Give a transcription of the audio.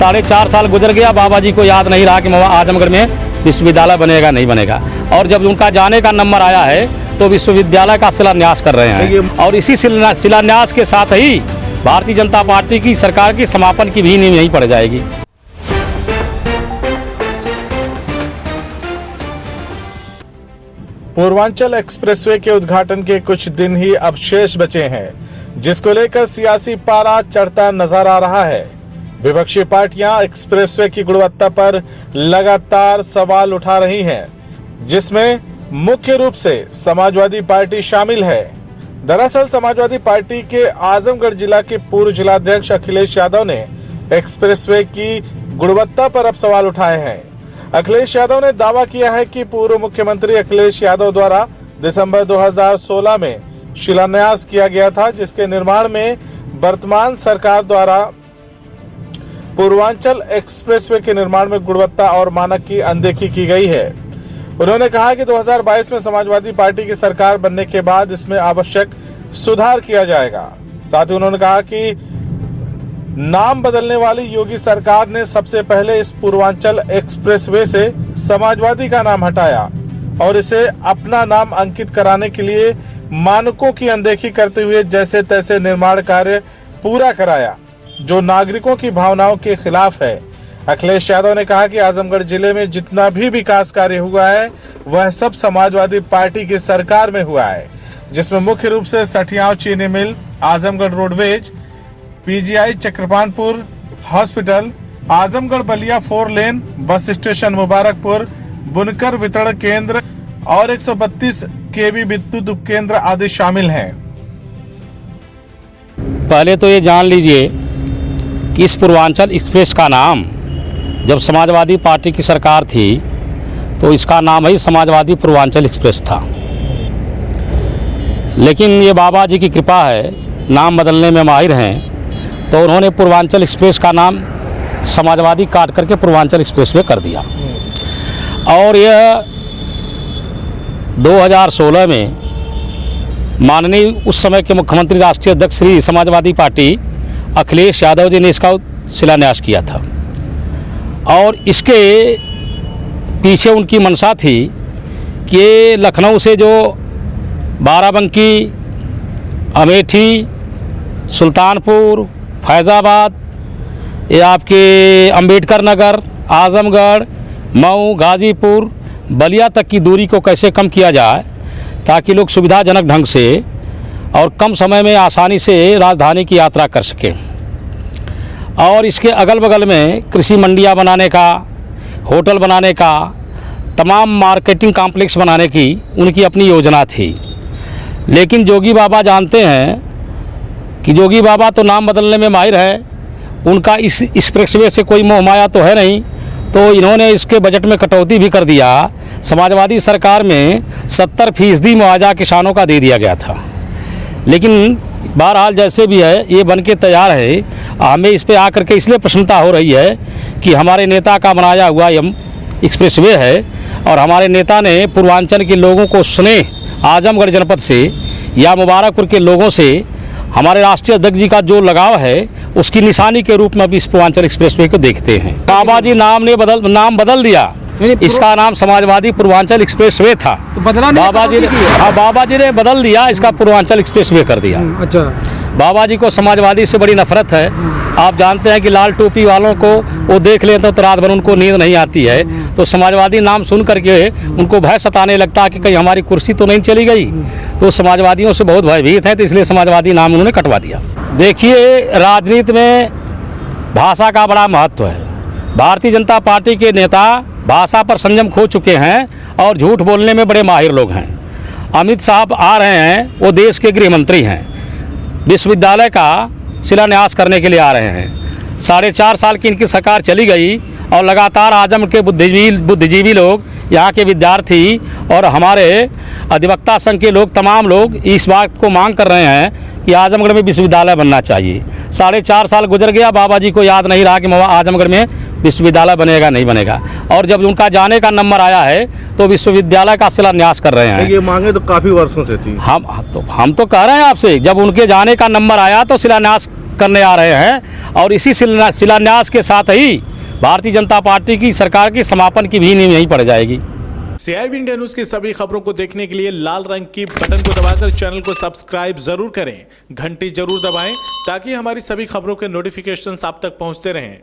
4.5 साल गुजर गया, बाबा जी को याद नहीं रहा कि आजमगढ़ में विश्वविद्यालय बनेगा नहीं बनेगा। और जब उनका जाने का नंबर आया है तो विश्वविद्यालय का शिलान्यास कर रहे हैं और इसी शिलान्यास के साथ ही भारतीय जनता पार्टी की सरकार की समापन की भी नींव यहीं पड़ जाएगी। पूर्वांचल एक्सप्रेसवे के उद्घाटन के कुछ दिन ही अब शेष बचे हैं, जिसको लेकर सियासी पारा चढ़ता नजर आ रहा है। विपक्षी पार्टियां एक्सप्रेसवे की गुणवत्ता पर लगातार सवाल उठा रही हैं, जिसमें मुख्य रूप से समाजवादी पार्टी शामिल है। दरअसल समाजवादी पार्टी के आजमगढ़ जिला के पूर्व जिलाध्यक्ष अखिलेश यादव ने एक्सप्रेसवे की गुणवत्ता पर अब सवाल उठाए हैं। अखिलेश यादव ने दावा किया है कि पूर्व मुख्यमंत्री अखिलेश यादव द्वारा दिसंबर 2016 में शिलान्यास किया गया था, जिसके निर्माण में वर्तमान सरकार द्वारा पूर्वांचल एक्सप्रेसवे के निर्माण में गुणवत्ता और मानक की अनदेखी की गई है। उन्होंने कहा कि 2022 में समाजवादी पार्टी की सरकार बनने के बाद इसमें आवश्यक सुधार किया जाएगा। साथ ही उन्होंने कहा कि नाम बदलने वाली योगी सरकार ने सबसे पहले इस पूर्वांचल एक्सप्रेसवे से समाजवादी का नाम हटाया और इसे अपना नाम अंकित कराने के लिए मानकों की अनदेखी करते हुए जैसे तैसे निर्माण कार्य पूरा कराया, जो नागरिकों की भावनाओं के खिलाफ है। अखिलेश यादव ने कहा कि आजमगढ़ जिले में जितना भी विकास कार्य हुआ है वह सब समाजवादी पार्टी की सरकार में हुआ है, जिसमें मुख्य रूप से सठियाव चीनी mill, Azamgarh roadways, PGI Chakrapanpur hospital, Azamgarh Ballia 4 lane, bus station Mubarakpur, बुनकर वितरण केंद्र और 132 केवी विद्युत उपकेंद्र आदि शामिल हैं। पहले तो ये जान लीजिए कि इस पूर्वांचल एक्सप्रेस का नाम जब समाजवादी पार्टी की सरकार थी तो इसका नाम ही समाजवादी पूर्वांचल एक्सप्रेस था। लेकिन ये बाबा जी की कृपा है, नाम बदलने में माहिर हैं, तो उन्होंने पूर्वांचल एक्सप्रेस का नाम समाजवादी काट करके पूर्वांचल एक्सप्रेसवे कर दिया। और यह 2016 में माननीय उस समय के मुख्यमंत्री राष्ट्रीय अध्यक्ष श्री समाजवादी पार्टी अखिलेश यादव जी ने इसका शिलान्यास किया था और इसके पीछे उनकी मंशा थी कि लखनऊ से जो बाराबंकी, अमेठी, सुल्तानपुर, फैज़ाबाद, ये आपके अंबेडकर नगर, आजमगढ़, मऊ, गाजीपुर, बलिया तक की दूरी को कैसे कम किया जाए ताकि लोग सुविधाजनक ढंग से और कम समय में आसानी से राजधानी की यात्रा कर सकें। और इसके अगल बगल में कृषि मंडियां बनाने का, होटल बनाने का, तमाम मार्केटिंग कॉम्प्लेक्स बनाने की उनकी अपनी योजना थी। लेकिन जोगी बाबा जानते हैं कि जोगी बाबा तो नाम बदलने में माहिर है, उनका इस एक्सप्रेसवे से कोई मोह माया तो है नहीं, तो इन्होंने इसके बजट में कटौती भी कर दिया। समाजवादी सरकार में 70% मुआवजा किसानों का दे दिया गया था। लेकिन बहरहाल जैसे भी है ये बन के तैयार है। हमें इस पे आकर के इसलिए प्रसन्नता हो रही है कि हमारे नेता का बनाया हुआ यह एक्सप्रेसवे है और हमारे नेता ने पूर्वांचल के लोगों को स्नेह आजमगढ़ जनपद से या मुबारकपुर के लोगों से हमारे राष्ट्रीय अध्यक्ष जी का जो लगाव है उसकी निशानी के रूप में अभी इस पूर्वांचल एक्सप्रेसवे को देखते हैं। बाबा जी नाम बदल दिया, इसका नाम समाजवादी पूर्वांचल एक्सप्रेसवे था तो बदला नहीं, बाबा जी ने बदल दिया, इसका पूर्वांचल एक्सप्रेसवे कर दिया। अच्छा, बाबा जी को समाजवादी से बड़ी नफरत है। आप जानते हैं कि लाल टोपी वालों को वो देख लेते तो रात भर उनको नींद नहीं आती है, तो समाजवादी नाम सुन करके उनको भय सताने लगता है कि कहीं हमारी कुर्सी तो नहीं चली गई। तो समाजवादियों से बहुत भयभीत हैं, तो इसलिए समाजवादी नाम उन्होंने कटवा दिया। देखिए, राजनीति में भाषा का बड़ा महत्व है। भारतीय जनता पार्टी के नेता भाषा पर संयम खो चुके हैं और झूठ बोलने में बड़े माहिर लोग हैं। अमित साहब आ रहे हैं, वो देश के गृह मंत्री हैं, विश्वविद्यालय का शिलान्यास करने के लिए आ रहे हैं। 4.5 साल की इनकी सरकार चली गई और लगातार आजम के बुद्धिजीवी लोग, यहाँ के विद्यार्थी और हमारे अधिवक्ता संघ के लोग, तमाम लोग इस बात को मांग कर रहे हैं कि आजमगढ़ में विश्वविद्यालय बनना चाहिए। 4.5 साल गुजर गया, बाबा जी को याद नहीं रहा कि आजमगढ़ में विश्वविद्यालय बनेगा नहीं बनेगा। और जब उनका जाने का नंबर आया है तो विश्वविद्यालय का शिलान्यास कर रहे हैं। ये मांगे तो काफ़ी वर्षों से थी। हम तो कह रहे हैं आपसे, जब उनके जाने का नंबर आया तो शिलान्यास करने आ रहे हैं और इसी शिलान्यास के साथ ही भारतीय जनता पार्टी की सरकार की समापन की भी नींव यहीं पड़ जाएगी। CIB इंडिया न्यूज की सभी खबरों को देखने के लिए लाल रंग की बटन को दबाकर चैनल को सब्सक्राइब जरूर करें, घंटी जरूर दबाएं ताकि हमारी सभी खबरों के नोटिफिकेशंस आप तक पहुंचते रहें।